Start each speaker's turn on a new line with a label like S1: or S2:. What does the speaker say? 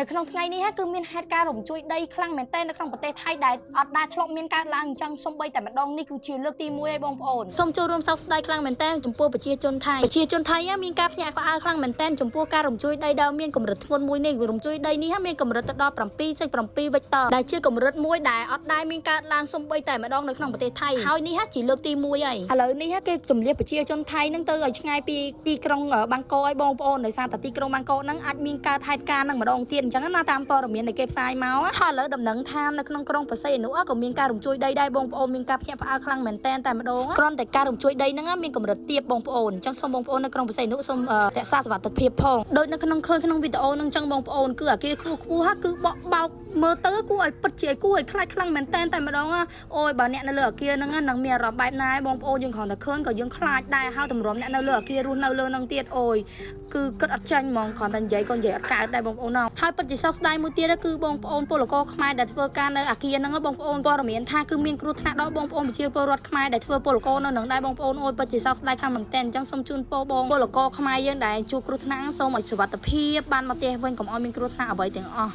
S1: នៅក្នុងថ្ងៃនេះគឺមានហេតុការណ៍រំជួយដីខ្លាំងមែនទែននៅក្នុងប្រទេសថៃដែលអត់ដែលធ្លាប់មានកើតឡើងអញ្ចឹងសូម្បីតែម្ដងនេះគឺជាលើកទី1ឯងបងប្អូនសូមចូលរួមសោកស្ដាយខ្លាំងមែនទែនចំពោះប្រជាជនថៃមានការភ្ញាក់ផ្អើលខ្លាំងមែនទែនចំពោះការរំជួយដីដែលមានកម្រិតធ្ងន់មួយនេះរំជួយដីនេះមានកម្រិតទៅដល់ 7.7 វិកត័រដែលជាកម្រិតមួយដែលអត់ដែលមានកើតឡើងសូម្បីតែម្ដងនៅក្នុងប្រទេសថៃហើយនេះជាលើកទី1ហើយឥឡូវនេះគេជំរាបប្រជាជនថៃនឹងទៅឲ្យឆ្ងាយពីទីក្រុងបាងកកឲ្យបងប្អូនដោយសារតែទីក្រុងបាងកកហ្នឹងអាចមានកើតហេតុការណ៍នឹងម្ដងទៀតអញ្ចឹងណាតាមព័ត៌មានដែលគេផ្សាយមកហើយឥឡូវដំណឹងថានៅក្នុងក្រុងបរសៃអនុក៏មានការរំជួយដីដែរបងប្អូនមានការភ្ញាក់ផ្អើលខ្លាំងមែនតែម្ដងគ្រាន់តែការរំជួយដីហ្នឹងមានកម្រិតទាបបងប្អូនអញ្ចឹងសូមបងប្អូននៅក្រុងបរសៃអនុសូមរក្សាសុវត្ថិភាពផងដូចនៅក្នុងឃើញក្នុងវីដេអូហ្នឹងអញ្ចឹងបងប្អូនគឺអាគារខ្ពស់គឺបក់បោកមើលទៅគួរឲ្យពិតជាគួរឲ្យខ្លាចខ្លាំងមែនតែម្ដងអូយបើអ្នកនៅលើអាគារហ្នឹងនឹងមានអារម្មណ៍បែបណាបងប្អូនយើងគ្រាន់តែឃើញក៏យើងខ្លាចដែរហើយតម្រាំអ្នកនៅលើអាគាររស់នៅលើហ្នឹងទៀតអូយគឺគិតអត់ចាញ់ហ្មងគ្រាន់តែនិយាយក៏និយាយអត់កើតដែរបងប្អូនហើយពិតជាសោកស្ដាយមួយទៀតគឺបងប្អូនពលករខ្មែរដែលធ្វើការនៅអាគារហ្នឹងបងប្អូនព័ត៌មានថាគឺមានគ្រោះថ្នាក់ដល់បងប្អូនប្រជាពលរដ្ឋខ្មែរដែលធ្វើពលករនៅនឹងដែរបងប្អូនអូយពិតជាសោកស្ដាយខ្លាំងមែនតើអញ្ចឹងសូមជូនពរបងពលករខ្មែរយើងដែលជួបគ្រោះថ្នាក់សូមឲ្យសុវត្ថិភាពបានមកផ្ទះវិញកុំឲ្យមានគ្រោះថ្នាក់អ្វីទាំងអស់